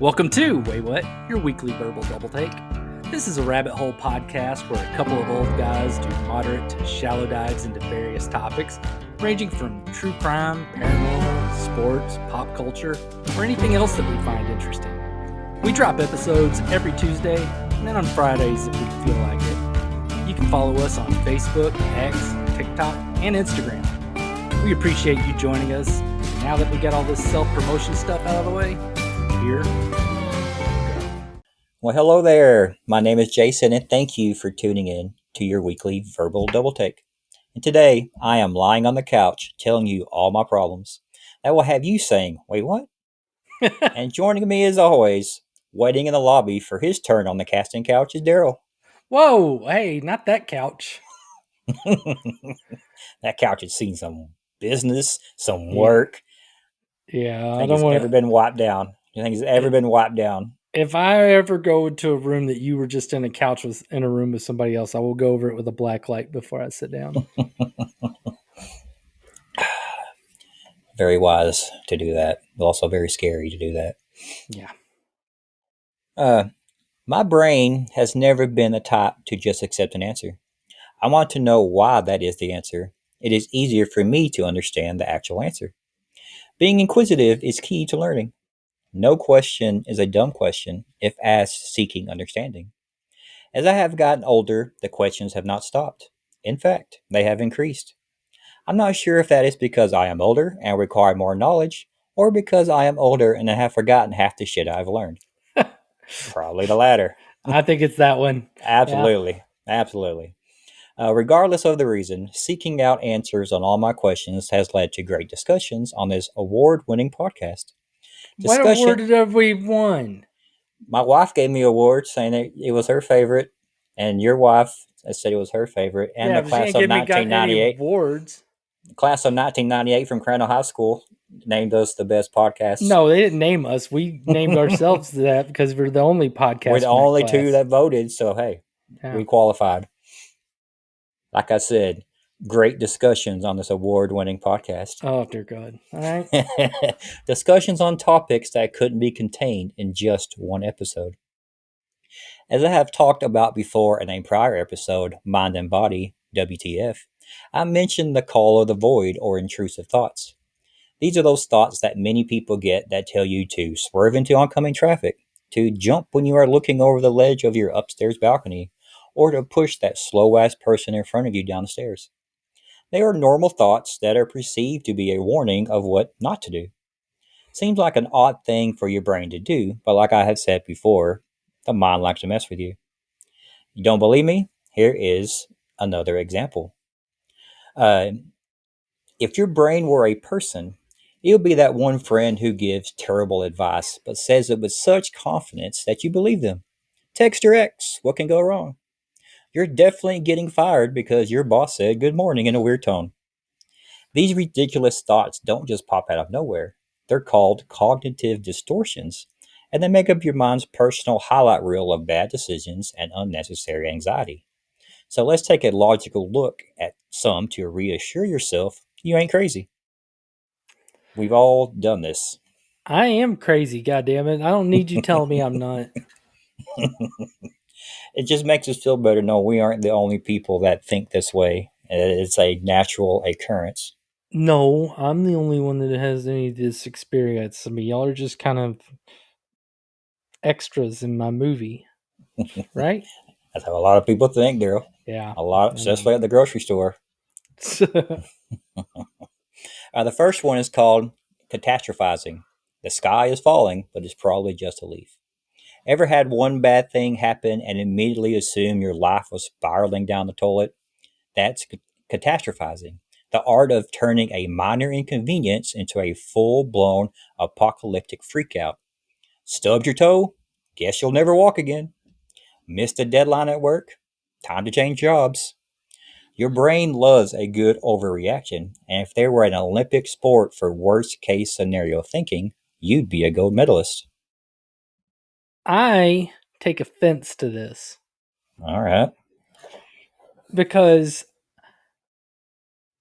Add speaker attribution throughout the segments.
Speaker 1: Welcome to Waywut, your weekly verbal double take. This is a rabbit hole podcast where a couple of old guys do moderate to shallow dives into various topics, ranging from true crime, paranormal, sports, pop culture, or anything else that we find interesting. We drop episodes every Tuesday, and then on Fridays if we feel like it. You can follow us on Facebook, X, TikTok, and Instagram. We appreciate you joining us. And now that we got all this self-promotion stuff out of the way, here.
Speaker 2: Well, hello there. My name is Jason, and thank you for tuning in to your weekly verbal double take. And today, I am lying on the couch telling you all my problems. That will have you saying, "Wait, what?" And joining me as always, waiting in the lobby for his turn on the casting couch is Daryl.
Speaker 1: Whoa, hey, not that couch.
Speaker 2: That couch has seen some business, some work.
Speaker 1: Yeah,
Speaker 2: I think it's ever been wiped down. You think it's ever been wiped down?
Speaker 1: If I ever go into a room that you were just in a couch with in a room with somebody else, I will go over it with a black light before I sit down.
Speaker 2: Very wise to do that, but also very scary to do that.
Speaker 1: Yeah.
Speaker 2: My brain has never been the type to just accept an answer. I want to know why that is the answer. It is easier for me to understand the actual answer. Being inquisitive is key to learning. No question is a dumb question if asked seeking understanding. As I have gotten older, the questions have not stopped. In fact, they have increased. I'm not sure if that is because I am older and require more knowledge, or because I am older and I have forgotten half the shit I've learned. Probably the latter.
Speaker 1: I think it's that one.
Speaker 2: Absolutely. Yeah. Absolutely. Regardless of the reason, seeking out answers on all my questions has led to great discussions on this award-winning podcast.
Speaker 1: What award have we won?
Speaker 2: My wife gave me an award saying that it was her favorite, and your wife said it was her favorite. And the class of 1998
Speaker 1: awards.
Speaker 2: Class of 1998 from Crandall High School named us the best podcast.
Speaker 1: No, they didn't name us. We named ourselves that because we're the only podcast.
Speaker 2: We're the only two that voted, so hey, we qualified. Like I said, great discussions on this award-winning podcast.
Speaker 1: Oh, dear God. All right.
Speaker 2: Discussions on topics that couldn't be contained in just one episode. As I have talked about before in a prior episode, Mind and Body, WTF, I mentioned the call of the void or intrusive thoughts. These are those thoughts that many people get that tell you to swerve into oncoming traffic, to jump when you are looking over the ledge of your upstairs balcony, or to push that slow-ass person in front of you down the stairs. They are normal thoughts that are perceived to be a warning of what not to do. Seems like an odd thing for your brain to do, but like I have said before, the mind likes to mess with you. You don't believe me? Here is another example. If your brain were a person, it would be that one friend who gives terrible advice, but says it with such confidence that you believe them. Text your ex, what can go wrong? You're definitely getting fired because your boss said good morning in a weird tone. These ridiculous thoughts don't just pop out of nowhere. They're called cognitive distortions, and they make up your mind's personal highlight reel of bad decisions and unnecessary anxiety. So let's take a logical look at some to reassure yourself you ain't crazy. We've all done this.
Speaker 1: I am crazy, goddammit. I don't need you telling me I'm not.
Speaker 2: It just makes us feel better. No, we aren't the only people that think this way. It's a natural occurrence.
Speaker 1: No, I'm the only one that has any of this experience. I mean, y'all are just kind of extras in my movie, right?
Speaker 2: That's how a lot of people think, Daryl.
Speaker 1: Yeah.
Speaker 2: A lot, especially at the grocery store. The first one is called Catastrophizing. The sky is falling, but it's probably just a leaf. Ever had one bad thing happen and immediately assume your life was spiraling down the toilet? That's catastrophizing, the art of turning a minor inconvenience into a full-blown apocalyptic freakout. Stubbed your toe? Guess you'll never walk again. Missed a deadline at work? Time to change jobs. Your brain loves a good overreaction, and if there were an Olympic sport for worst case scenario thinking, you'd be a gold medalist.
Speaker 1: I take offense to this.
Speaker 2: All right.
Speaker 1: Because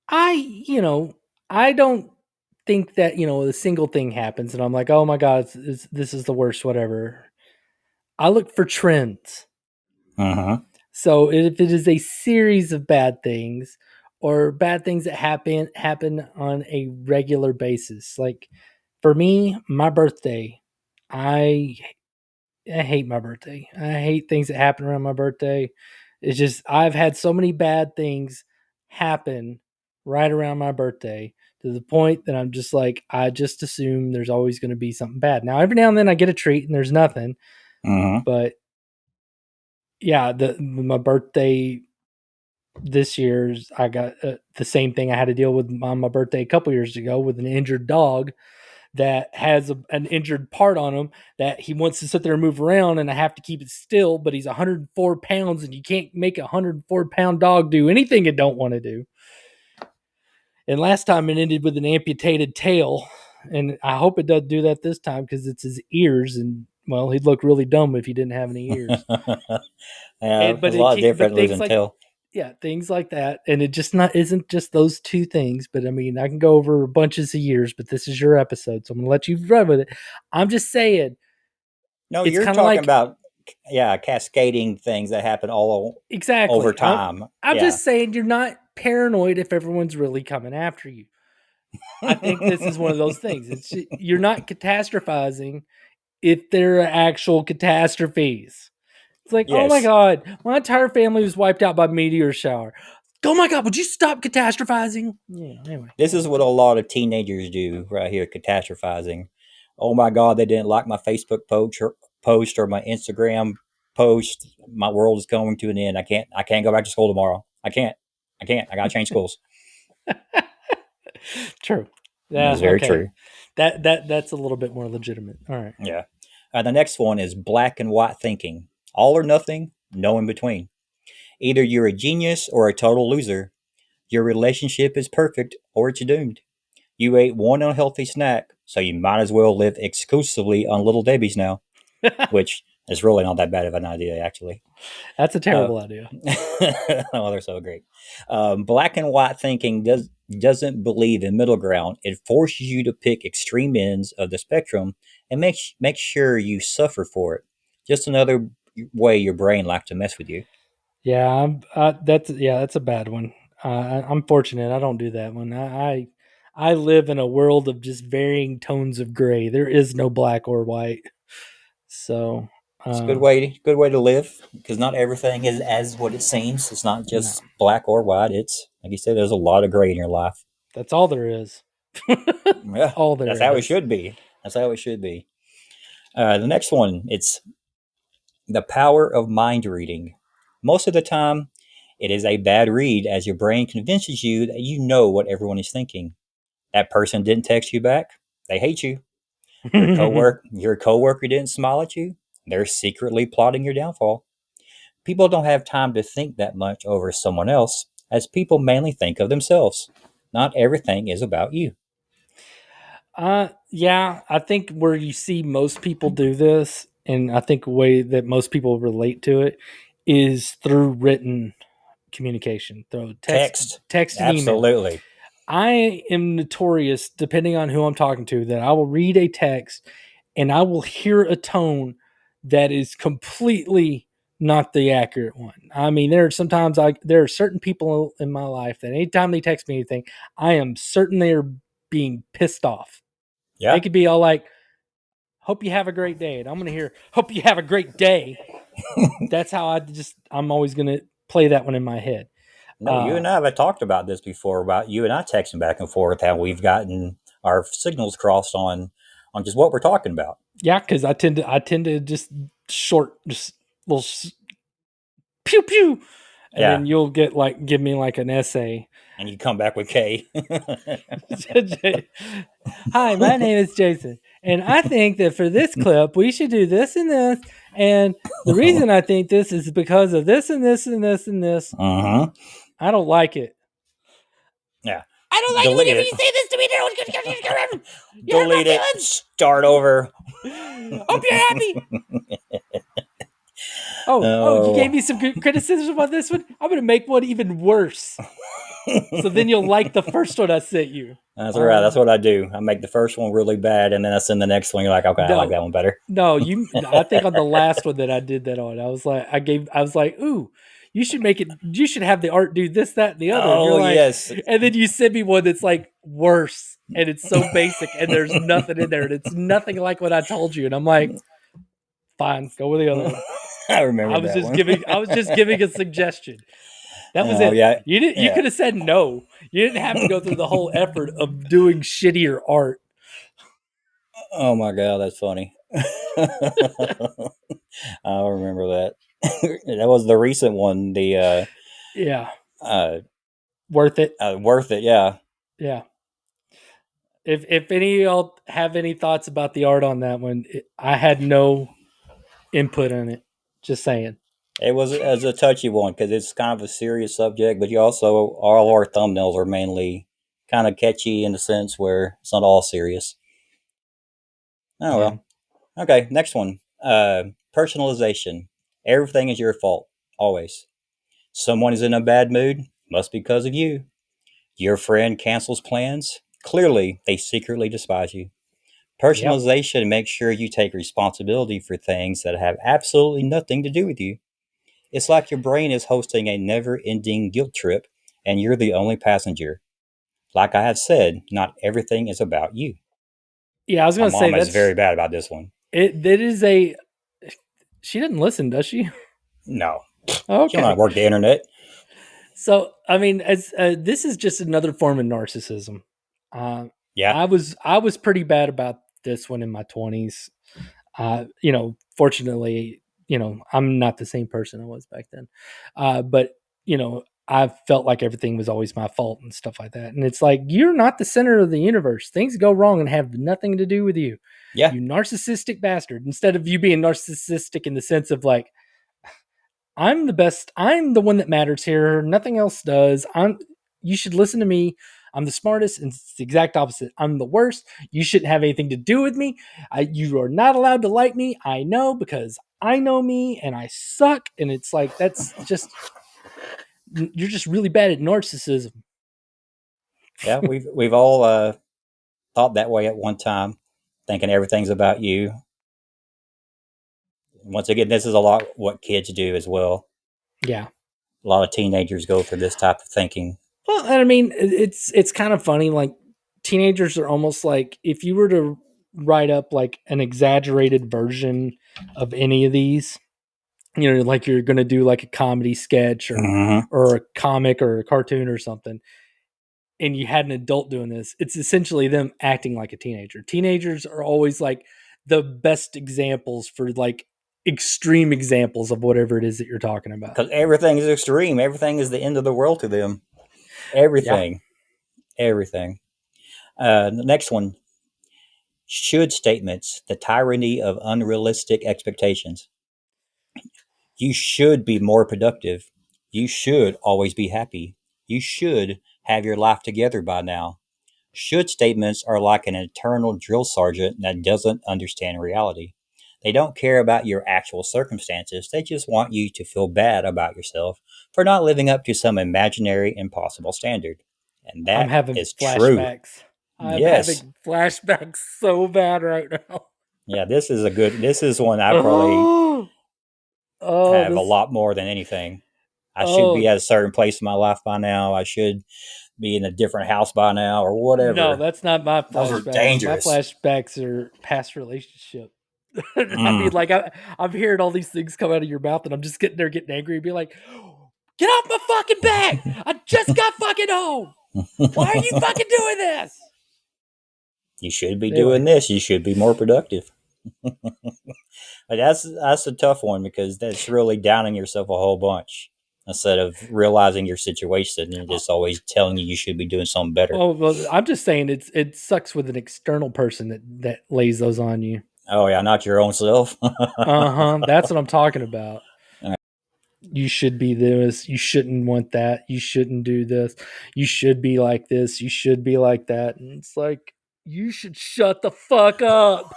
Speaker 1: I don't think that, a single thing happens and I'm like, oh my God, this is the worst, whatever. I look for trends. So if it is a series of bad things or bad things that happen on a regular basis, like for me, my birthday, I I hate my birthday. I hate things that happen around my birthday. It's just I've had so many bad things happen right around my birthday to the point that I'm just like I just assume there's always going to be something bad. Now every now and then I get a treat and there's nothing, but yeah, the my birthday this year's I got the same thing I had to deal with on my birthday a couple years ago with an injured dog that has an injured part on him that he wants to sit there and move around, and I have to keep it still. But he's 104 pounds, and you can't make a 104-pound dog do anything it don't want to do. And last time it ended with an amputated tail, and I hope it doesn't do that this time because it's his ears, and well, he'd look really dumb if he didn't have any ears.
Speaker 2: Yeah,
Speaker 1: And
Speaker 2: there's a lot of different
Speaker 1: things
Speaker 2: losing
Speaker 1: like
Speaker 2: tail.
Speaker 1: yeah, things like that, and it just not isn't just those two things. But I mean, I can go over bunches of years, but this is your episode, so I'm gonna let you run with it. I'm just saying,
Speaker 2: No,
Speaker 1: it's
Speaker 2: you're
Speaker 1: kind of
Speaker 2: talking
Speaker 1: like
Speaker 2: about cascading things that happen over
Speaker 1: exactly.
Speaker 2: time.
Speaker 1: I'm
Speaker 2: Yeah.
Speaker 1: just saying, you're not paranoid if everyone's really coming after you. I think this is one of those things. You're not catastrophizing if there are actual catastrophes. It's like, oh my
Speaker 2: Yes.
Speaker 1: God, my entire family was wiped out by meteor shower. Oh my God, would you stop catastrophizing? Yeah, anyway.
Speaker 2: This is what a lot of teenagers do right here, catastrophizing. Oh my God, they didn't like my Facebook post or my Instagram post. My world is coming to an end. I can't go back to school tomorrow. I gotta change schools.
Speaker 1: True.
Speaker 2: That's
Speaker 1: Yeah,
Speaker 2: very
Speaker 1: okay.
Speaker 2: true.
Speaker 1: That's a little bit more legitimate. All right.
Speaker 2: Yeah. The next one is black and white thinking. All or nothing, no in between. Either you're a genius or a total loser. Your relationship is perfect or it's doomed. You ate one unhealthy snack, so you might as well live exclusively on Little Debbie's now, which is really not that bad of an idea, actually.
Speaker 1: That's a
Speaker 2: Uh,
Speaker 1: terrible idea.
Speaker 2: oh, they're so great. Black and white thinking doesn't believe in middle ground. It forces you to pick extreme ends of the spectrum and make sure you suffer for it. Just another way your brain likes to mess with you.
Speaker 1: Yeah, that's a bad one. I'm fortunate. I don't do that one. I live in a world of just varying tones of gray. There is no black or white. So,
Speaker 2: It's a
Speaker 1: uh,
Speaker 2: good way to live because not everything is as what it seems. It's not
Speaker 1: no,
Speaker 2: just black or white. It's like you said. There's a lot of gray in your life.
Speaker 1: that's all there is. That's
Speaker 2: Yeah,
Speaker 1: all
Speaker 2: that's
Speaker 1: there
Speaker 2: how it
Speaker 1: is.
Speaker 2: should be. That's how it should be. The next one, it's the power of mind reading. Most of the time, it is a bad read as your brain convinces you that you know what everyone is thinking. That person didn't text you back. They hate you. Your coworker didn't smile at you. They're secretly plotting your downfall. People don't have time to think that much over someone else, as people mainly think of themselves. Not everything is about you.
Speaker 1: Yeah, I think where you see most people do this, and I think a way that most people relate to it is through written communication, through
Speaker 2: Text.
Speaker 1: text and email.
Speaker 2: Absolutely.
Speaker 1: I am notorious, depending on who I'm talking to, that I will read a text and I will hear a tone that is completely not the accurate one. I mean, there are certain people in my life that anytime they text me anything, I am certain they are being pissed off. They
Speaker 2: Yeah.
Speaker 1: could be all like, "Hope you have a great day," and I'm going to hear, "Hope you have a great day." That's how I'm always going to play that one in my head.
Speaker 2: No, you
Speaker 1: Uh,
Speaker 2: and I have talked about this before about you and I texting back and forth how we've gotten our signals crossed on just what we're talking about.
Speaker 1: yeah, because I tend to just just little pew pew, and
Speaker 2: Yeah.
Speaker 1: then you'll give me like an essay.
Speaker 2: And you come back with K.
Speaker 1: Hi, my name is Jason, and I think that for this clip we should do this and this, and the reason I think this is because of this and this and this and this.
Speaker 2: Uh-huh.
Speaker 1: I don't like it.
Speaker 2: Yeah.
Speaker 1: I don't like it
Speaker 2: Delete
Speaker 1: whenever
Speaker 2: it.
Speaker 1: you say this to me. You hurt my
Speaker 2: Delete it. Start over.
Speaker 1: feelings. Hope you're happy. Oh, you gave
Speaker 2: Oh.
Speaker 1: me some good criticism on this one. I'm gonna make one even worse. So then you'll like the first one I sent you.
Speaker 2: That's right. That's what I do. I make the first one really bad, and then I send the next one. You're like, okay, I like
Speaker 1: No,
Speaker 2: that one better.
Speaker 1: no, you. I think on the last one that I did that on, I was like, ooh, you should make it. You should have the art do this, that, and the other. And you're
Speaker 2: Oh
Speaker 1: like,
Speaker 2: yes.
Speaker 1: and then you send me one that's like worse, and it's so basic, and there's nothing in there, and it's nothing like what I told you. And I'm like, fine, go with the other one.
Speaker 2: I remember that one.
Speaker 1: I was just giving a suggestion. That was
Speaker 2: Oh
Speaker 1: it.
Speaker 2: yeah,
Speaker 1: You didn't. You
Speaker 2: yeah.
Speaker 1: could have said no. You didn't have to go through the whole effort of doing shittier art.
Speaker 2: Oh my god, that's funny. I remember that. That was the recent one. The
Speaker 1: Yeah,
Speaker 2: uh,
Speaker 1: worth it.
Speaker 2: worth it. Yeah.
Speaker 1: Yeah. If any of y'all have any thoughts about the art on that one, I had no input on it. Just saying.
Speaker 2: It was as a touchy one because it's kind of a serious subject, but you also all our thumbnails are mainly kind of catchy in the sense where it's not all serious. Oh
Speaker 1: Yeah.
Speaker 2: well. Okay, next one. Personalization. Everything is your fault. Always. Someone is in a bad mood. Must be because of you. Your friend cancels plans. Clearly, they secretly despise you.
Speaker 1: Yep.
Speaker 2: Personalization makes sure you take responsibility for things that have absolutely nothing to do with you. It's like your brain is hosting a never ending guilt trip and you're the only passenger. Like I have said, not everything is about you.
Speaker 1: Yeah, I was
Speaker 2: My
Speaker 1: gonna say
Speaker 2: mom is
Speaker 1: that's
Speaker 2: very bad about this one.
Speaker 1: it. That is a. She didn't listen, does she?
Speaker 2: No, she don't know how to
Speaker 1: Okay.
Speaker 2: work the internet.
Speaker 1: So I mean, as this is just another form of narcissism. Uh,
Speaker 2: Yeah,
Speaker 1: I was pretty bad about this one in my 20s. Fortunately, I'm not the same person I was back then. But I felt like everything was always my fault and stuff like that. And it's like, you're not the center of the universe. Things go wrong and have nothing to do with you.
Speaker 2: yeah.
Speaker 1: You narcissistic bastard. Instead of you being narcissistic in the sense of like, I'm the best. I'm the one that matters here. Nothing else does. You should listen to me. I'm the smartest, and it's the exact opposite. I'm the worst. You shouldn't have anything to do with me. You are not allowed to like me. I know because I know me, and I suck. And it's like that's just you're just really bad at narcissism.
Speaker 2: Yeah, we've all thought that way at one time, thinking everything's about you. Once again, this is a lot what kids do as well.
Speaker 1: Yeah.
Speaker 2: A lot of teenagers go through this type of thinking.
Speaker 1: Well, and I mean, it's kind of funny. Like teenagers are almost like if you were to write up like an exaggerated version of any of these, like you're going to do like a comedy sketch
Speaker 2: Mm-hmm.
Speaker 1: or a comic or a cartoon or something, and you had an adult doing this, it's essentially them acting like a teenager. Teenagers are always like the best examples for like extreme examples of whatever it is that you're talking about.
Speaker 2: Because everything is extreme. Everything is the end of the world to them.
Speaker 1: Yeah.
Speaker 2: Everything. Everything. The next one, should statements, the tyranny of unrealistic expectations. You should be more productive. You should always be happy. You should have your life together by now. Should statements are like an eternal drill sergeant that doesn't understand reality. They don't care about your actual circumstances. They just want you to feel bad about yourself for not living up to some imaginary impossible standard. And
Speaker 1: I'm
Speaker 2: that
Speaker 1: having
Speaker 2: is true.
Speaker 1: flashbacks. I'm
Speaker 2: Yes.
Speaker 1: having flashbacks so bad right now.
Speaker 2: Yeah, this is one I probably
Speaker 1: Oh, oh,
Speaker 2: have a
Speaker 1: this,
Speaker 2: lot more than anything. I should be
Speaker 1: oh,
Speaker 2: at a certain place in my life by now. I should be in a different house by now or
Speaker 1: no,
Speaker 2: whatever.
Speaker 1: that's not my
Speaker 2: Those are
Speaker 1: flashbacks. My
Speaker 2: dangerous.
Speaker 1: flashbacks are past relationship. I mean,
Speaker 2: Mm.
Speaker 1: like I'm hearing all these things come out of your mouth, and I'm just getting there, getting angry, and be like, "Get off my fucking back! I just got fucking home. Why are you fucking doing this?"
Speaker 2: You should be doing
Speaker 1: Anyway,
Speaker 2: this. You should be more productive. But that's a tough one because that's really downing yourself a whole bunch instead of realizing your situation and just always telling you should be doing something better.
Speaker 1: well, I'm just saying it sucks with an external person that lays those on you.
Speaker 2: Oh yeah, not your own self.
Speaker 1: Uh-huh. That's what I'm talking about. You should be this. You shouldn't want that. You shouldn't do this. You should be like this. You should be like that. And it's like, you should shut the fuck up.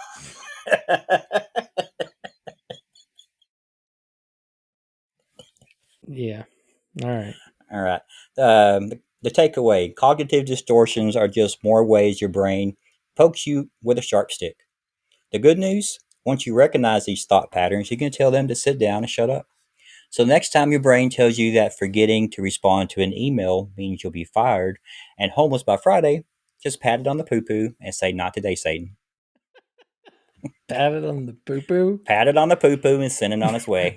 Speaker 1: Yeah. All right.
Speaker 2: All right. The takeaway: cognitive distortions are just more ways your brain pokes you with a sharp stick. The good news: once you recognize these thought patterns, you can tell them to sit down and shut up. So next time your brain tells you that forgetting to respond to an email means you'll be fired and homeless by Friday, just pat it on the poo poo and say, "Not today, Satan."
Speaker 1: Pat it on the poo poo.
Speaker 2: Pat it on the poo poo and send it on its way.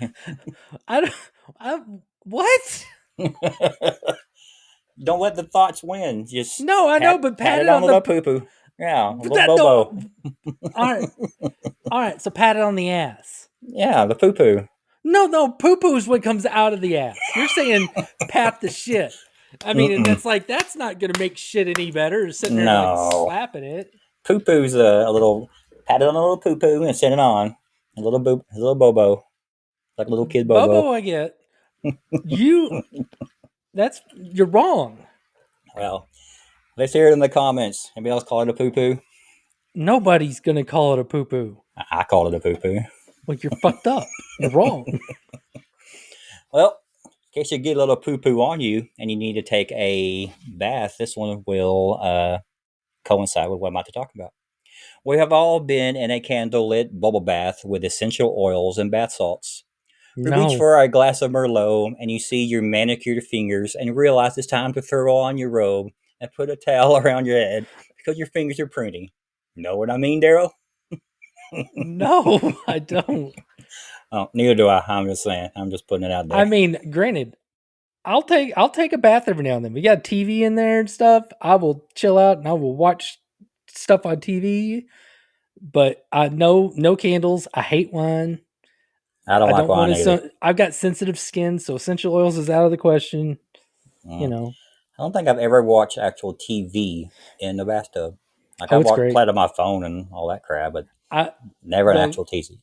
Speaker 1: I don't. I, what?
Speaker 2: Don't let the thoughts win. Just
Speaker 1: No, I know, but
Speaker 2: pat
Speaker 1: pat
Speaker 2: it
Speaker 1: it
Speaker 2: on
Speaker 1: on
Speaker 2: the
Speaker 1: the.
Speaker 2: little poo poo. Yeah, a
Speaker 1: But
Speaker 2: little
Speaker 1: that
Speaker 2: bobo.
Speaker 1: no. All right, all right. So pat it on the ass.
Speaker 2: Yeah, the poo poo.
Speaker 1: No. Poo poo is what comes out of the ass. You're saying pat the shit. I mean, and
Speaker 2: Mm-mm.
Speaker 1: that's not gonna make shit any better. Sitting there like
Speaker 2: No.
Speaker 1: slapping it.
Speaker 2: Poo poo's a little pat it on a little poo poo and send it on. A little bobo. Like a little kid bobo.
Speaker 1: Bobo, I get. You. You're wrong.
Speaker 2: Well, let's hear it in the comments. Anybody else call it a poo poo?
Speaker 1: Nobody's gonna call it a poo poo.
Speaker 2: I call it a poo poo.
Speaker 1: Well, you're fucked up. You're wrong.
Speaker 2: Well, in case you get a little poo poo on you and you need to take a bath, this one will coincide with what I'm about to talk about. We have all been in a candlelit bubble bath with essential oils and bath salts. We reach
Speaker 1: No.
Speaker 2: for a glass of Merlot and you see your manicured fingers and realize it's time to throw on your robe and put a towel around your head because your fingers are pruny. Know what I mean, Daryl?
Speaker 1: No, I don't.
Speaker 2: Oh, neither do I. I'm just saying. I'm just putting it out
Speaker 1: I
Speaker 2: there.
Speaker 1: mean, granted, I'll take a bath every now and then. We got TV in there and stuff. I will chill out and I will watch stuff on TV. But I no candles. I hate wine.
Speaker 2: I don't
Speaker 1: I
Speaker 2: like
Speaker 1: don't want
Speaker 2: wine either.
Speaker 1: to. I've got sensitive skin, so essential oils is out of the question. You
Speaker 2: Mm.
Speaker 1: know.
Speaker 2: I don't think I've ever watched actual TV in the bathtub. Like
Speaker 1: Oh,
Speaker 2: I've
Speaker 1: it's great.
Speaker 2: played on my phone and all that crap, but
Speaker 1: I
Speaker 2: never an
Speaker 1: the
Speaker 2: actual TV.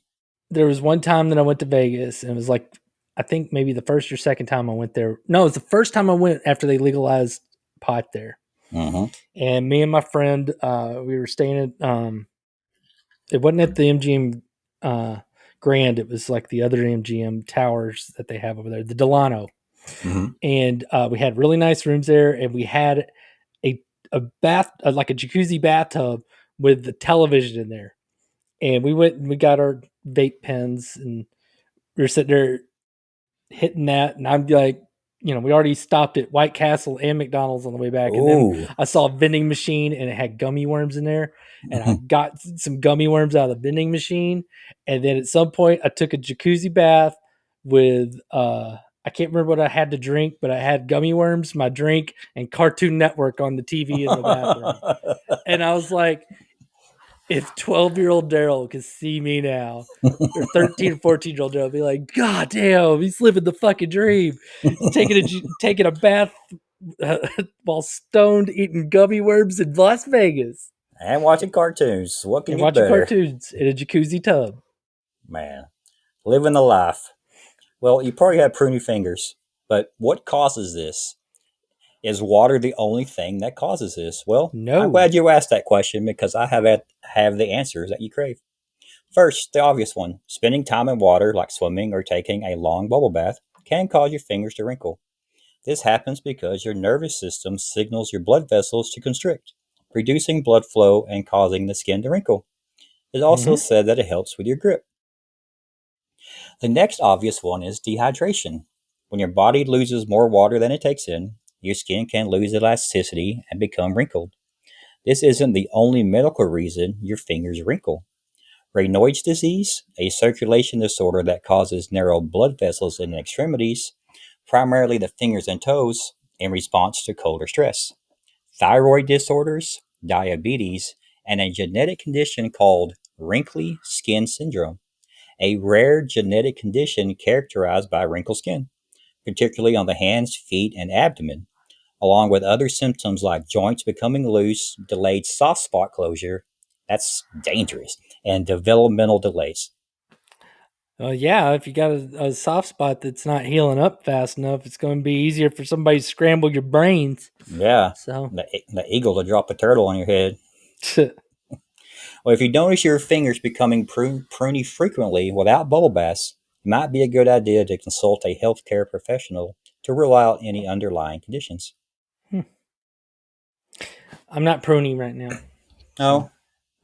Speaker 1: There was one time that I went to Vegas and it was like I think maybe the first or second time I went there. No, it was the first time I went after they legalized pot there.
Speaker 2: Mm-hmm.
Speaker 1: And me and my friend, we were staying at it wasn't at the MGM Grand, it was like the other MGM towers that they have over there, the Delano.
Speaker 2: Mm-hmm.
Speaker 1: And we had really nice rooms there, and we had a bath like a jacuzzi bathtub with the television in there. And we went and we got our vape pens and we were sitting there hitting that, and I'm like, we already stopped at White Castle and McDonald's on the way back, and then
Speaker 2: Ooh.
Speaker 1: I saw a vending machine and it had gummy worms in there, and I got some gummy worms out of the vending machine, and then at some point I took a jacuzzi bath with I can't remember what I had to drink, but I had gummy worms, my drink, and Cartoon Network on the TV in the bathroom, and I was like, if 12-year-old Daryl could see me now, or 13, 14-year-old Daryl, be like, God damn, he's living the fucking dream. He's taking a bath while stoned, eating gummy worms in Las Vegas
Speaker 2: And watching cartoons. What can
Speaker 1: and
Speaker 2: get
Speaker 1: watching
Speaker 2: better?
Speaker 1: cartoons in a jacuzzi tub.
Speaker 2: Man, living the life. Well, you probably have pruny fingers, but what causes this? Is water the only thing that causes this? Well, I'm
Speaker 1: No.
Speaker 2: glad you asked that question because I have the answers that you crave. First, the obvious one: spending time in water, like swimming or taking a long bubble bath, can cause your fingers to wrinkle. This happens because your nervous system signals your blood vessels to constrict, reducing blood flow and causing the skin to wrinkle. It's also
Speaker 1: Mm-hmm.
Speaker 2: said that it helps with your grip. The next obvious one is dehydration. When your body loses more water than it takes in, your skin can lose elasticity and become wrinkled. This isn't the only medical reason your fingers wrinkle. Raynaud's disease, a circulation disorder that causes narrow blood vessels in the extremities, primarily the fingers and toes, in response to cold or stress. Thyroid disorders, diabetes, and a genetic condition called wrinkly skin syndrome, a rare genetic condition characterized by wrinkled skin, particularly on the hands, feet, and abdomen, along with other symptoms like joints becoming loose, delayed soft spot closure, that's dangerous, and developmental delays.
Speaker 1: Yeah, if you got a soft spot that's not healing up fast enough, it's going to be easier for somebody to scramble your brains.
Speaker 2: Yeah,
Speaker 1: So,
Speaker 2: the eagle to drop a turtle on your head. Well, if you notice your fingers becoming pruny frequently without bubble baths, it might be a good idea to consult a healthcare professional to rule out any underlying conditions.
Speaker 1: I'm not pruning right now. So
Speaker 2: No,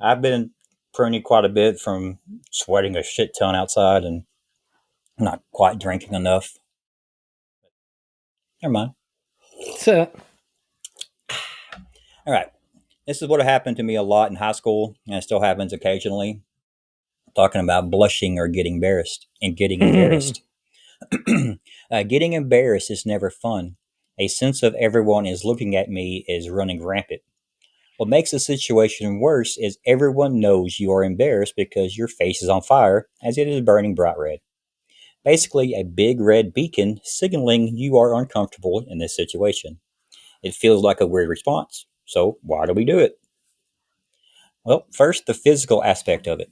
Speaker 2: I've been pruning quite a bit from sweating a shit ton outside and not quite drinking enough. Never mind.
Speaker 1: so
Speaker 2: All right. This is what happened to me a lot in high school, and it still happens occasionally. Talking about blushing or getting embarrassed and getting embarrassed. Getting embarrassed is never fun. A sense of everyone is looking at me is running rampant. What makes the situation worse is everyone knows you are embarrassed because your face is on fire as it is burning bright red. Basically, a big red beacon signaling you are uncomfortable in this situation. It feels like a weird response. So, why do we do it? Well, first, the physical aspect of it.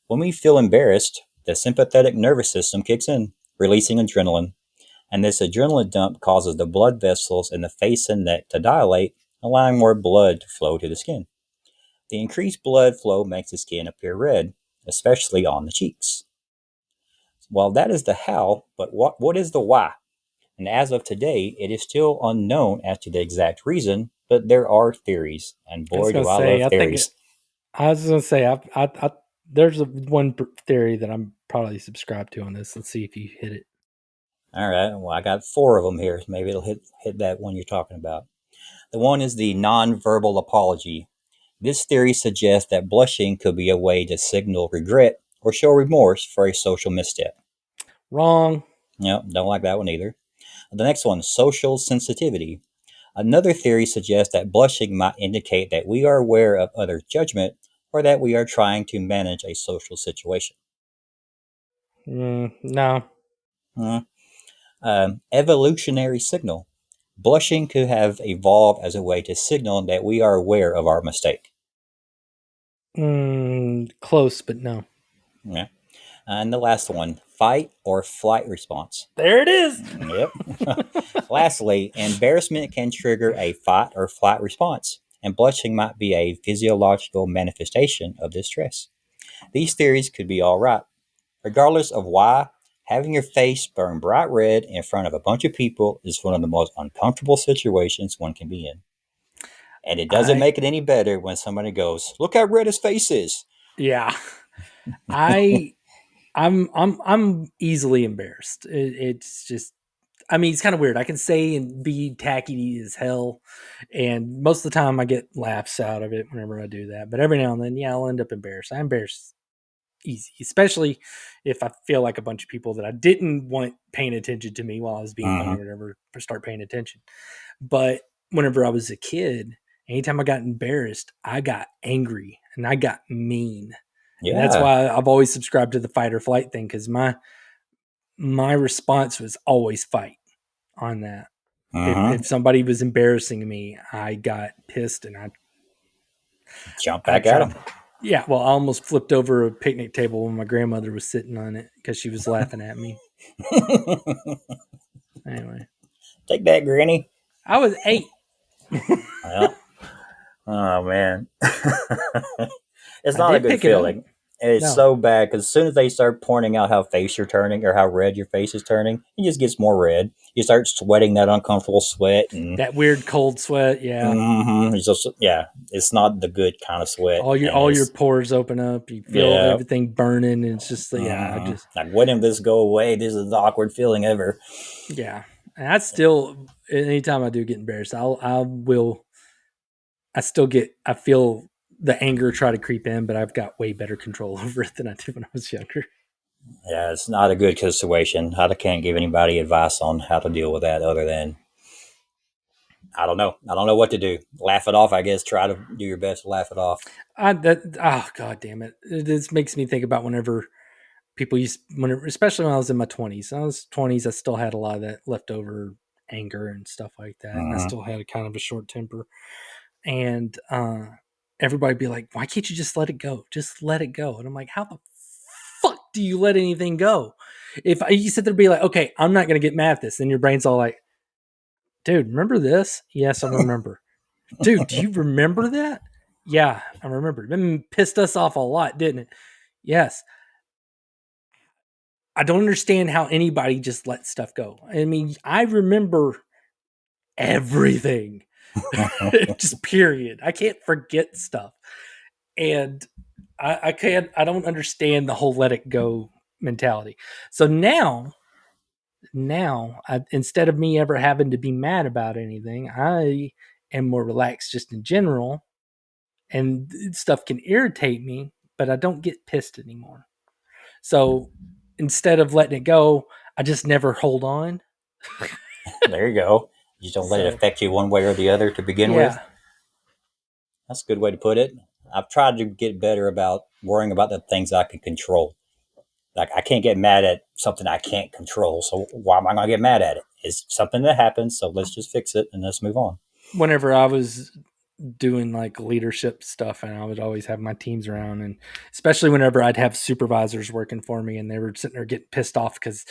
Speaker 2: When we feel embarrassed, the sympathetic nervous system kicks in, releasing adrenaline, and this adrenaline dump causes the blood vessels in the face and neck to dilate, allowing more blood to flow to the skin. The increased blood flow makes the skin appear red, especially on the cheeks. Well, that is the how, but what is the why? And as of today, it is still unknown as to the exact reason, but there are theories, and
Speaker 1: I was
Speaker 2: boy,
Speaker 1: gonna
Speaker 2: do I
Speaker 1: say,
Speaker 2: love theories.
Speaker 1: there's one theory that I'm probably subscribed to on this. Let's see if you hit it.
Speaker 2: All right, well, I got four of them here. So maybe it'll hit that one you're talking about. The one is the nonverbal apology. This theory suggests that blushing could be a way to signal regret or show remorse for a social misstep.
Speaker 1: Wrong.
Speaker 2: Yep, don't like that one either. The next one, social sensitivity. Another theory suggests that blushing might indicate that we are aware of others' judgment or that we are trying to manage a social situation.
Speaker 1: No.
Speaker 2: Hmm. Evolutionary signal. Blushing could have evolved as a way to signal that we are aware of our mistake.
Speaker 1: Close, but no.
Speaker 2: Yeah. And the last one, fight or flight response.
Speaker 1: There it is.
Speaker 2: Yep. Lastly, embarrassment can trigger a fight or flight response, and blushing might be a physiological manifestation of this stress. These theories could be all right. Regardless of why, having your face burn bright red in front of a bunch of people is one of the most uncomfortable situations one can be in. And it doesn't
Speaker 1: I
Speaker 2: make it any better when somebody goes, "Look how red his face is."
Speaker 1: yeah. I I'm easily embarrassed. It's just I mean, it's kind of weird. I can say and be tacky as hell, and most of the time I get laughs out of it whenever I do that. But every now and then, yeah, I'll end up embarrassed. I'm embarrassed easy, especially if I feel like a bunch of people that I didn't want paying attention to me while I was being funny
Speaker 2: Mm-hmm.
Speaker 1: or whatever start paying attention. But whenever I was a kid, anytime I got embarrassed, I got angry and I got mean. And that's
Speaker 2: Yeah.
Speaker 1: why I've always subscribed to the fight or flight thing because my response was always fight on that.
Speaker 2: Mm-hmm.
Speaker 1: If somebody was embarrassing me, I got pissed and
Speaker 2: Jump
Speaker 1: I
Speaker 2: back at
Speaker 1: tried.
Speaker 2: him.
Speaker 1: Yeah, well, I almost flipped over a picnic table when my grandmother was sitting on it because she was laughing at me. Anyway,
Speaker 2: Take that, Granny.
Speaker 1: I was 8.
Speaker 2: Well, oh man, it's
Speaker 1: I
Speaker 2: not a
Speaker 1: did
Speaker 2: good
Speaker 1: pick it up.
Speaker 2: feeling. It's
Speaker 1: No,
Speaker 2: so bad because as soon as they start pointing out how face you're turning or how red your face is turning, it just gets more red. You start sweating that uncomfortable sweat, and
Speaker 1: that weird cold sweat. Yeah,
Speaker 2: it's just yeah, it's not the good kind of sweat, and
Speaker 1: all your
Speaker 2: it's
Speaker 1: pores open up. You feel
Speaker 2: yeah,
Speaker 1: everything burning, and it's just yeah. I just
Speaker 2: like when did this go away? This is the awkward feeling ever.
Speaker 1: yeah. And I still anytime I do get embarrassed, I will I still get I feel the anger try to creep in, but I've got way better control over it than I did when I was younger.
Speaker 2: Yeah, it's not a good situation. I can't give anybody advice on how to deal with that other than I don't know. I don't know what to do. Laugh it off, I guess. Try to do your best to laugh it off.
Speaker 1: God damn it! This makes me think about whenever people used whenever, especially when I was in my 20s. I was 20s. I still had a lot of that leftover anger and stuff like that, and I
Speaker 2: Mm-hmm.
Speaker 1: still had a kind of a short temper. And everybody be like, "Why can't you just let it go? Just let it go." And I'm like, "How the fuck do you let anything go?" If you sit there and be like, "Okay, I'm not gonna get mad at this," then your brain's all like, "Dude, remember this?" Yes, I remember. Dude, do you remember that? Yeah, I remember. It pissed us off a lot, didn't it? Yes. I don't understand how anybody just lets stuff go. I mean, I remember everything. Just period. I can't forget stuff. And I can't, I don't understand the whole let it go mentality. So now instead of me ever having to be mad about anything, I am more relaxed just in general, and stuff can irritate me, but I don't get pissed anymore. So instead of letting it go, I just never hold on.
Speaker 2: There you go. You just don't let it
Speaker 1: So
Speaker 2: affect you one way or the other to begin with.
Speaker 1: yeah,
Speaker 2: That's a good way to put it. I've tried to get better about worrying about the things I can control. Like I can't get mad at something I can't control. So why am I going to get mad at it? It's something that happens. So let's just fix it and let's move on.
Speaker 1: whenever I was doing like leadership stuff, and I would always have my teams around, and especially whenever I'd have supervisors working for me and they were sitting there getting pissed off because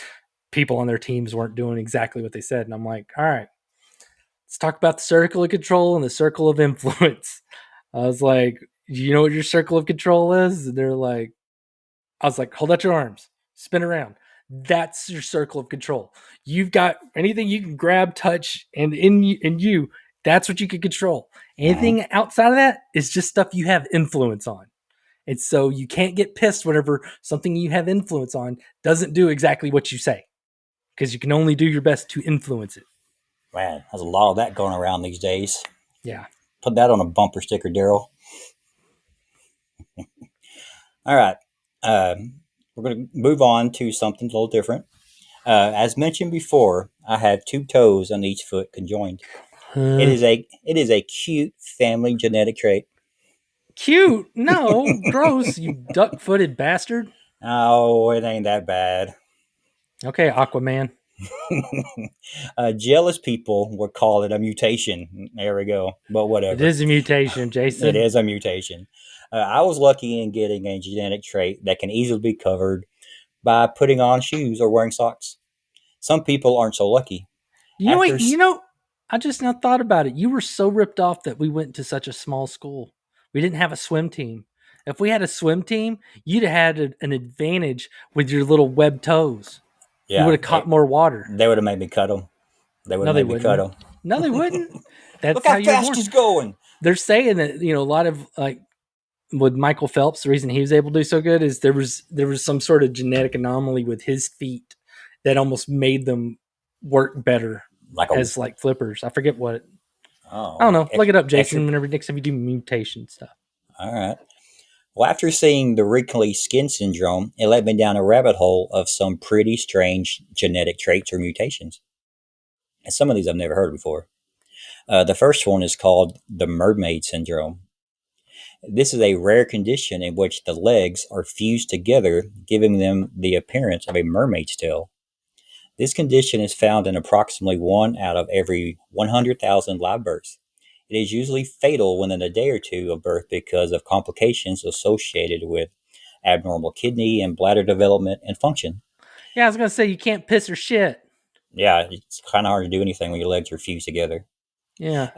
Speaker 1: people on their teams weren't doing exactly what they said. And I'm like, all right, let's talk about the circle of control and the circle of influence. I was like, you know what your circle of control is? And they're like, I was like, hold out your arms, spin around. That's your circle of control. You've got anything you can grab, touch, and in you, that's what you can control.
Speaker 2: Mm-hmm.
Speaker 1: Anything outside of that is just stuff you have influence on. And so you can't get pissed whenever something you have influence on doesn't do exactly what you say, because you can only do your best to influence it.
Speaker 2: Man, there's a lot of that going around these days.
Speaker 1: Yeah.
Speaker 2: Put that on a bumper sticker, Daryl. All right. We're going to move on to something a little different. As mentioned before, I have two toes on each foot conjoined.
Speaker 1: Uh,
Speaker 2: It is a cute family genetic trait.
Speaker 1: Cute? No, gross, you duck footed bastard.
Speaker 2: Oh, it ain't that bad.
Speaker 1: Okay, Aquaman.
Speaker 2: Jealous people would call it a mutation. There we go. But
Speaker 1: It
Speaker 2: whatever.
Speaker 1: is a mutation,
Speaker 2: It
Speaker 1: Jason.
Speaker 2: is a mutation. I was lucky in getting a genetic trait that can easily be covered by putting on shoes or wearing socks. Some people aren't so lucky.
Speaker 1: You know
Speaker 2: After
Speaker 1: what? I just now thought about it. You were so ripped off that we went to such a small school. We didn't have a swim team. If we had a swim team, you'd have had an advantage with your little web toes. You would
Speaker 2: yeah,
Speaker 1: have caught more water.
Speaker 2: they would have made me cut them. They would
Speaker 1: No,
Speaker 2: have
Speaker 1: they
Speaker 2: made me cut
Speaker 1: wouldn't.
Speaker 2: them.
Speaker 1: No, they wouldn't.
Speaker 2: Look
Speaker 1: That's how
Speaker 2: how
Speaker 1: you were
Speaker 2: fast
Speaker 1: born.
Speaker 2: he's going.
Speaker 1: They're saying that a lot of like with Michael Phelps, the reason he was able to do so good is there was some sort of genetic anomaly with his feet that almost made them work better
Speaker 2: Like a
Speaker 1: as like flippers. I forget what. I don't
Speaker 2: oh,
Speaker 1: know. Look it up,
Speaker 2: extra.
Speaker 1: Jason. Whenever next time you do mutation stuff.
Speaker 2: All right. Well, after seeing the wrinkly skin syndrome, it led me down a rabbit hole of some pretty strange genetic traits or mutations. And some of these I've never heard before. The first one is called the Mermaid syndrome. This is a rare condition in which the legs are fused together, giving them the appearance of a mermaid's tail. This condition is found in approximately 1 out of every 100,000 live births. It is usually fatal within a day or two of birth because of complications associated with abnormal kidney and bladder development and function.
Speaker 1: Yeah, I was gonna say you can't piss or shit.
Speaker 2: Yeah, it's kind of hard to do anything when your legs are fused together.
Speaker 1: Yeah.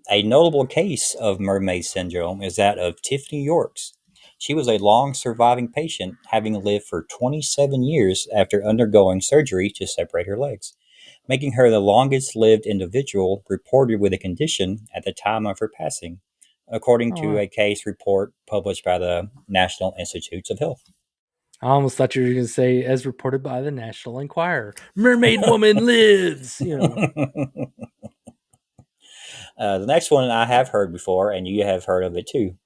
Speaker 2: A notable case of mermaid syndrome is that of Tiffany Yorks. She was a long surviving patient, having lived for 27 years after undergoing surgery to separate her legs, making her the longest lived individual reported with the condition at the time of her passing, according
Speaker 1: Oh
Speaker 2: to
Speaker 1: wow.
Speaker 2: a case report published by the National Institutes of Health.
Speaker 1: I almost thought you were gonna say, as reported by the National Enquirer, mermaid woman lives.
Speaker 2: The next one I have heard before, and you have heard of it too.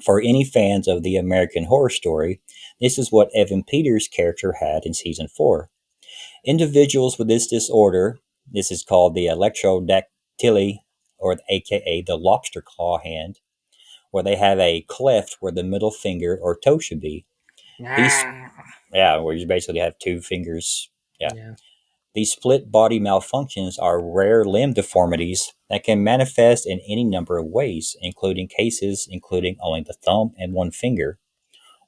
Speaker 2: For any fans of the American Horror Story, this is what Evan Peters' character had in season 4. Individuals with this disorder, this is called the electrodactyly, or aka the lobster claw hand, where they have a cleft where the middle finger or toe should be. These,
Speaker 1: Yeah.
Speaker 2: yeah, where you basically have two fingers. Yeah.
Speaker 1: Yeah.
Speaker 2: These split body malfunctions are rare limb deformities that can manifest in any number of ways, including cases including only the thumb and one finger.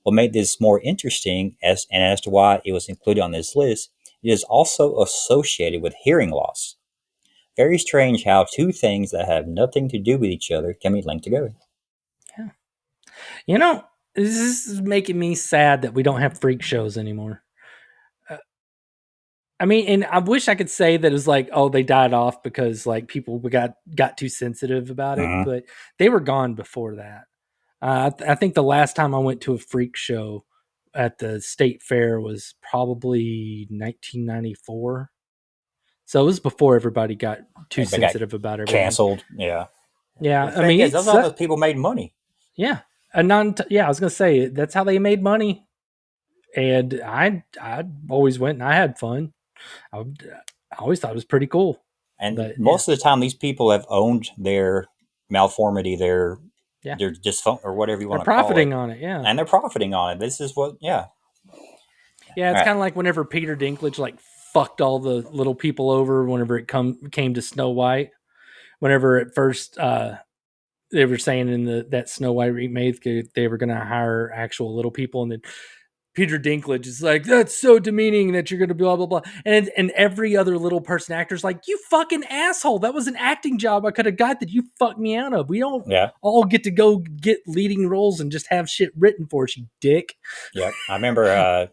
Speaker 2: What made this more interesting as to why it was included on this list, it is also associated with hearing loss. Very strange how two things that have nothing to do with each other can be linked together.
Speaker 1: Yeah. You know, this is making me sad that we don't have freak shows anymore. Uh, I mean, and I wish I could say that it was like, oh, they died off because like people got too sensitive about it,
Speaker 2: Mm-hmm.
Speaker 1: but they were gone before that. I think the last time I went to a freak show at the state fair was probably 1994. So it was before everybody got too
Speaker 2: They got
Speaker 1: sensitive about everything.
Speaker 2: canceled. Yeah. The
Speaker 1: Yeah, I
Speaker 2: thing
Speaker 1: mean
Speaker 2: is, those
Speaker 1: it's
Speaker 2: are the people made money.
Speaker 1: yeah, a non yeah. I was gonna say that's how they made money, and I always went and I had fun. I always thought it was pretty cool,
Speaker 2: And
Speaker 1: but yeah,
Speaker 2: most of the time, these people have owned their malformity,
Speaker 1: yeah,
Speaker 2: their dysfunction, or whatever you
Speaker 1: they're
Speaker 2: want to call it,
Speaker 1: profiting on it. Yeah,
Speaker 2: and they're profiting on it. This is what, yeah.
Speaker 1: yeah.
Speaker 2: All
Speaker 1: It's
Speaker 2: right.
Speaker 1: kind of like whenever Peter Dinklage like fucked all the little people over whenever it came to Snow White. Whenever at first they were saying in that Snow White remake they were going to hire actual little people, and then Peter Dinklage is like, "That's so demeaning that you're going to blah blah blah," and every other little person actor's like, "You fucking asshole! That was an acting job I could have got that you fucked me out of. We don't
Speaker 2: Yeah.
Speaker 1: all get to go get leading roles and just have shit written for us, you dick."
Speaker 2: Yeah. I remember,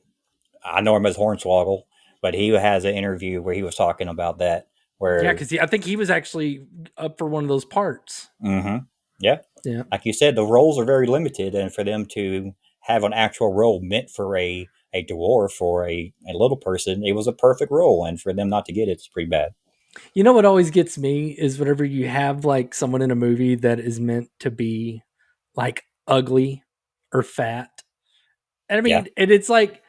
Speaker 2: I know him as Hornswoggle, but he has an interview where he was talking about that,
Speaker 1: Yeah,
Speaker 2: where,
Speaker 1: because I think he was actually up for one of those parts.
Speaker 2: mm-hmm, yeah,
Speaker 1: Yeah.
Speaker 2: like you said, the roles are very limited, and for them to have an actual role meant for a dwarf or a little person, it was a perfect role, and for them not to get it, it's pretty bad.
Speaker 1: You know what always gets me is whenever you have like someone in a movie that is meant to be like ugly or fat. And I
Speaker 2: Yeah.
Speaker 1: mean, and it's like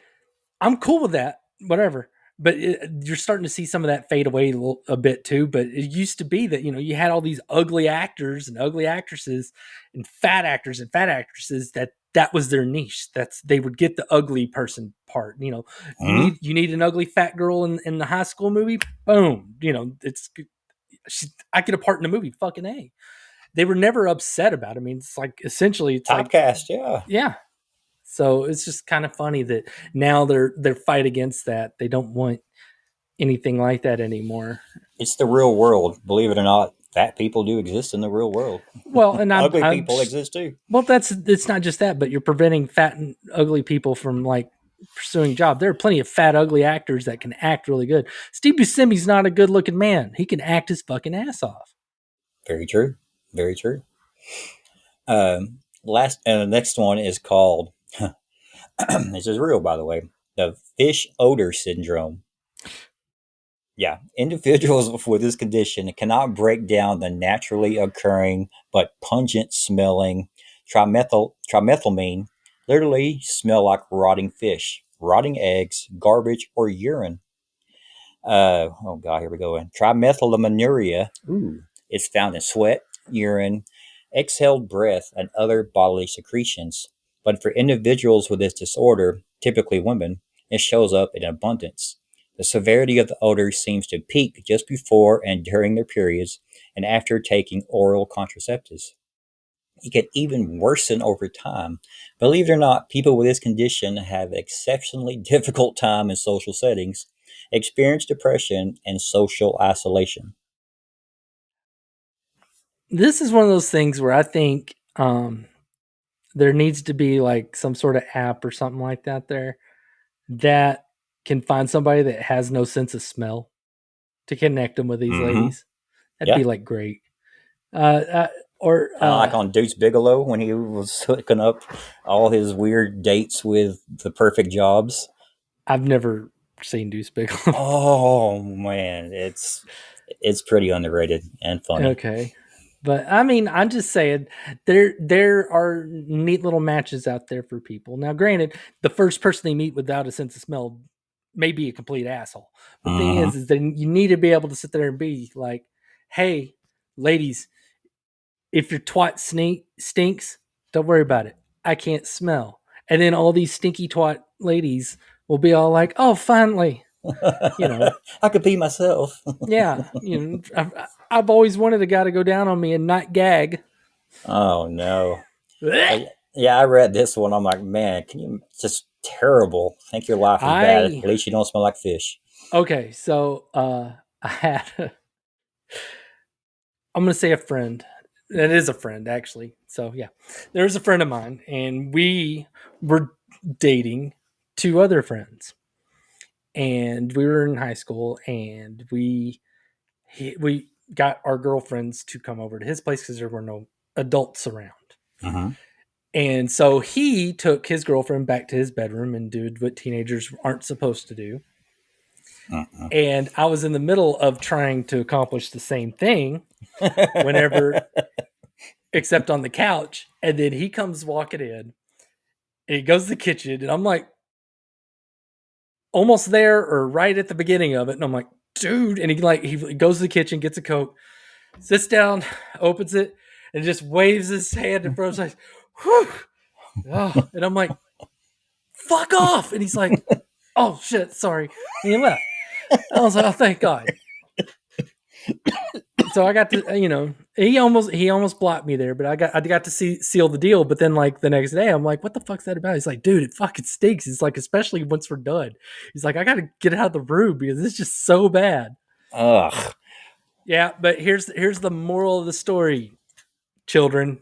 Speaker 1: I'm cool with that, whatever. But you're starting to see some of that fade away a bit too. But it used to be that you had all these ugly actors and ugly actresses and fat actors and fat actresses that was their niche. That's they would get the ugly person part.
Speaker 2: Hmm.
Speaker 1: You need an ugly fat girl in the high school movie. Boom. It's I get a part in the movie. Fucking a. They were never upset about it. I mean, it's like essentially, it's like
Speaker 2: Typecast, yeah.
Speaker 1: yeah, so it's just kind of funny that now they're fight against that. They don't want anything like that anymore.
Speaker 2: It's the real world. Believe it or not, fat people do exist in the real world.
Speaker 1: Well, and
Speaker 2: Ugly people exist too.
Speaker 1: well, that's it's not just that, but you're preventing fat and ugly people from like pursuing a job. There are plenty of fat, ugly actors that can act really good. Steve Buscemi's not a good looking man. He can act his fucking ass off.
Speaker 2: Very true. Very true. Last The next one is called. This is real, by the way. The fish odor syndrome. Yeah, individuals with this condition cannot break down the naturally occurring but pungent smelling trimethylamine. Literally smell like rotting fish, rotting eggs, garbage, or urine. Oh god, here we go. Trimethylaminuria. Ooh, it's found in sweat, urine, exhaled breath, and other bodily secretions. But for individuals with this disorder, typically women, it shows up in abundance. The severity of the odor seems to peak just before and during their periods and after taking oral contraceptives. It can even worsen over time. Believe it or not, people with this condition have exceptionally difficult time in social settings, experience depression and social isolation.
Speaker 1: This is one of those things where I think there needs to be like some sort of app or something like that there that can find somebody that has no sense of smell to connect them with these
Speaker 2: Mm-hmm.
Speaker 1: ladies. That'd be
Speaker 2: Yeah.
Speaker 1: like great. Or
Speaker 2: Kind of like on Deuce Bigelow when he was hooking up all his weird dates with the perfect jobs.
Speaker 1: I've never seen Deuce Bigelow.
Speaker 2: Oh man, it's pretty underrated and funny.
Speaker 1: Okay. But I mean, I'm just saying there are neat little matches out there for people. Now, granted, the first person they meet without a sense of smell may be a complete asshole. But the thing
Speaker 2: Mm-hmm.
Speaker 1: is that you need to be able to sit there and be like, "Hey, ladies, if your twat stinks, don't worry about it. I can't smell." And then all these stinky twat ladies will be all like, "Oh, finally, you know,
Speaker 2: I could be myself.
Speaker 1: yeah, I've always wanted a guy to go down on me and not gag."
Speaker 2: Oh no. Yeah, I read this one. I'm like, man, can you just terrible? Think your life is bad.
Speaker 1: I
Speaker 2: At least you don't smell like fish.
Speaker 1: okay, so I had I'm gonna say a friend. It is a friend actually. So yeah, there's a friend of mine, and we were dating two other friends. and we were in high school, and we got our girlfriends to come over to his place because there were no adults around.
Speaker 2: Uh-huh.
Speaker 1: And so he took his girlfriend back to his bedroom and did what teenagers aren't supposed to do.
Speaker 2: Uh-uh.
Speaker 1: And I was in the middle of trying to accomplish the same thing whenever, except on the couch. And then he comes walking in, and he goes to the kitchen, and I'm like almost there or right at the beginning of it. And I'm like, dude. And he goes to the kitchen, gets a Coke, sits down, opens it, and just waves his hand in front of his face. Whew. Oh, and I'm like, fuck off. And he's like, oh shit, sorry. And he left. I was like, oh, thank God. So I got to, he almost blocked me there, but I got to seal the deal. But then like the next day, I'm like, what the fuck's that about? He's like, dude, it fucking stinks. He's like, especially once we're done. He's like, I got to get it out of the room because it's just so bad.
Speaker 2: Ugh.
Speaker 1: Yeah, but here's the moral of the story, children.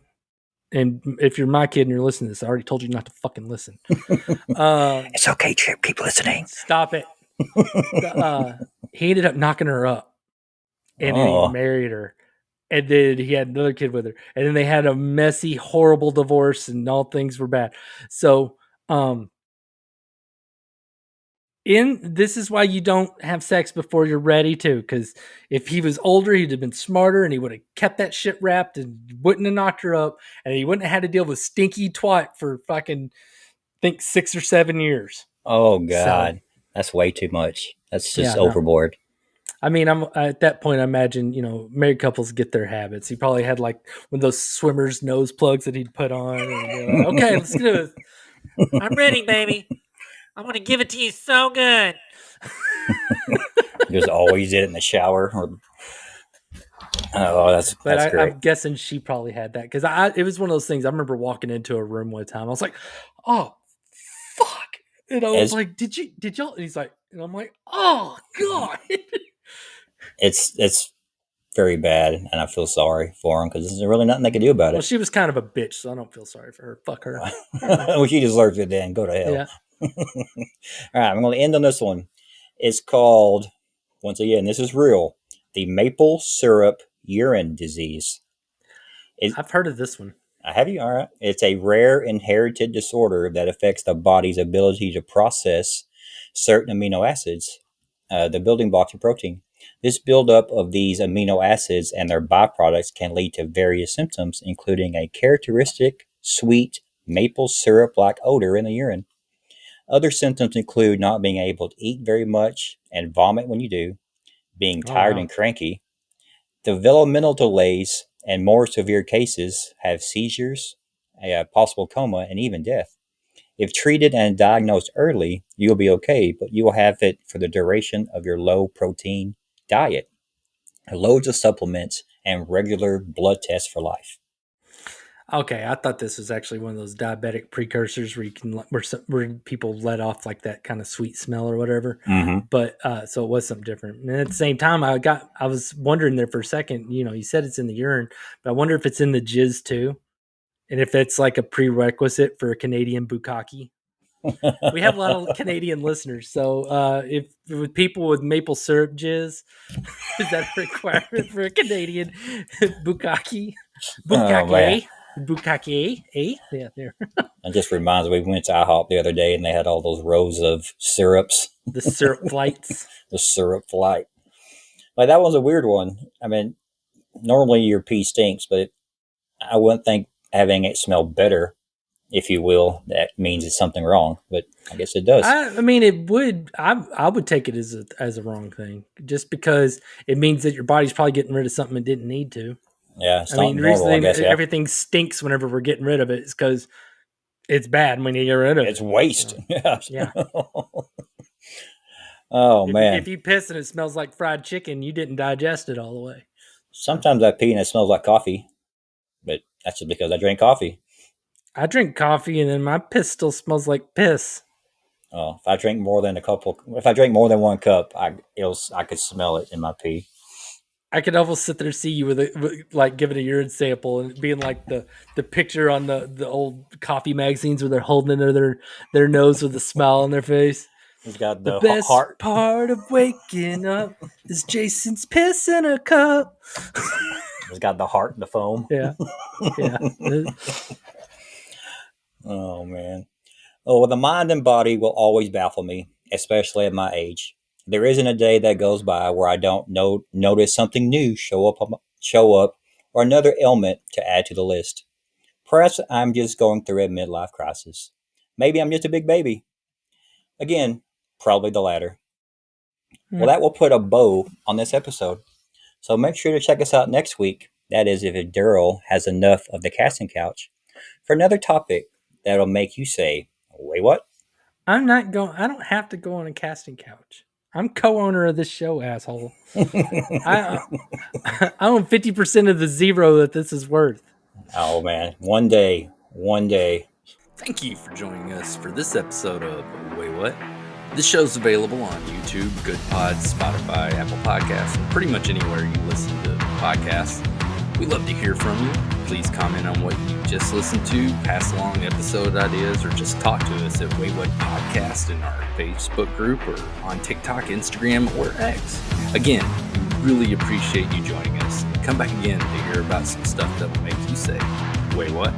Speaker 1: And if you're my kid and you're listening to this, I already told you not to fucking listen.
Speaker 2: It's okay, Chip. Keep listening.
Speaker 1: Stop it. He ended up knocking her up, and then he married her, and then he had another kid with her, and then they had a messy, horrible divorce, and all things were bad. So, this is why you don't have sex before you're ready to, because if he was older, he'd have been smarter, and he would have kept that shit wrapped and wouldn't have knocked her up, and he wouldn't have had to deal with stinky twat for fucking, I think, 6 or 7 years.
Speaker 2: Oh God, that's way too much. That's just overboard.
Speaker 1: I mean, I'm at that point. I imagine married couples get their habits. He probably had like one of those swimmers' nose plugs that he'd put on. And like, okay, let's do this. I'm ready, baby. I'm gonna give it to you so good.
Speaker 2: Just always did it in the shower. That's great.
Speaker 1: I'm guessing she probably had that because it was one of those things. I remember walking into a room one time. I was like, oh, fuck. And I was like, did y'all? And he's like, and I'm like, oh God.
Speaker 2: It's very bad, and I feel sorry for him because there's really nothing they can do about it.
Speaker 1: Well, she was kind of a bitch, so I don't feel sorry for her. Fuck her.
Speaker 2: Well, she deserves it then. Go to hell.
Speaker 1: Yeah.
Speaker 2: All right, I'm going to end on this one. It's called, once again, this is real, the maple syrup urine disease.
Speaker 1: I've heard of this one.
Speaker 2: Have you? All right. It's a rare inherited disorder that affects the body's ability to process certain amino acids, the building blocks of protein. This buildup of these amino acids and their byproducts can lead to various symptoms, including a characteristic sweet maple syrup-like odor in the urine. Other symptoms include not being able to eat very much and vomit when you do, being tired and cranky. Developmental delays and more severe cases have seizures, a possible coma, and even death. If treated and diagnosed early, you'll be okay, but you will have it for the duration of your low-protein diet, loads of supplements, and regular blood tests for life.
Speaker 1: Okay, I thought this was actually one of those diabetic precursors where people let off like that kind of sweet smell or whatever.
Speaker 2: Mm-hmm.
Speaker 1: But so it was something different. And at the same time, I was wondering there for a second. You said it's in the urine, but I wonder if it's in the jizz too, and if it's like a prerequisite for a Canadian bukkake. We have a lot of Canadian listeners, so if with people with maple syrup jizz, is that a requirement for a Canadian bukkake? Bukkake. Bukkake, eh? Yeah, there.
Speaker 2: It just reminds me, we went to IHOP the other day and they had all those rows of syrups.
Speaker 1: The syrup flights.
Speaker 2: The syrup flight. Like, that one's a weird one. I mean, normally your pee stinks, but I wouldn't think having it smell better, if you will, that means it's something wrong. But I guess it does.
Speaker 1: I mean, it would. I would take it as a wrong thing, just because it means that your body's probably getting rid of something it didn't need to.
Speaker 2: Yeah,
Speaker 1: I mean, the reason everything stinks whenever we're getting rid of it is because it's bad when you get rid of it.
Speaker 2: It's waste.
Speaker 1: So,
Speaker 2: yeah.
Speaker 1: Oh,
Speaker 2: man.
Speaker 1: If you piss and it smells like fried chicken, you didn't digest it all the way.
Speaker 2: Sometimes I pee and it smells like coffee, but that's just because I drink coffee.
Speaker 1: I drink coffee and then my piss still smells like piss.
Speaker 2: Oh, if I drink more than one cup, I could smell it in my pee. I
Speaker 1: could almost sit there and see you with like giving a urine sample and being like the picture on the old coffee magazines where they're holding it under their nose with a smile on their face.
Speaker 2: He's got
Speaker 1: The
Speaker 2: the
Speaker 1: best
Speaker 2: heart.
Speaker 1: part of waking up is Jason's piss in a cup.
Speaker 2: He's got the heart and the foam.
Speaker 1: Yeah.
Speaker 2: Oh, man. Oh, well, the mind and body will always baffle me, especially at my age. There isn't a day that goes by where I don't notice something new show up, or another ailment to add to the list. Perhaps I'm just going through a midlife crisis. Maybe I'm just a big baby. Again, probably the latter. Well, that will put a bow on this episode. So make sure to check us out next week. That is, if Daryl has enough of the casting couch, for another topic that'll make you say, wait, what?
Speaker 1: I'm not going. I don't have to go on a casting couch. I'm co-owner of this show, asshole. I own 50% of the zero that this is worth.
Speaker 2: Oh, man. One day.
Speaker 1: Thank you for joining us for this episode of Waywut. This show's available on YouTube, Good Pods, Spotify, Apple Podcasts, and pretty much anywhere you listen to podcasts. We'd love to hear from you. Please comment on what you just listened to, pass along episode ideas, or just talk to us at Waywut Podcast in our Facebook group or on TikTok, Instagram, or X. Again, we really appreciate you joining us. Come back again to hear about some stuff that will make you say, wait, what?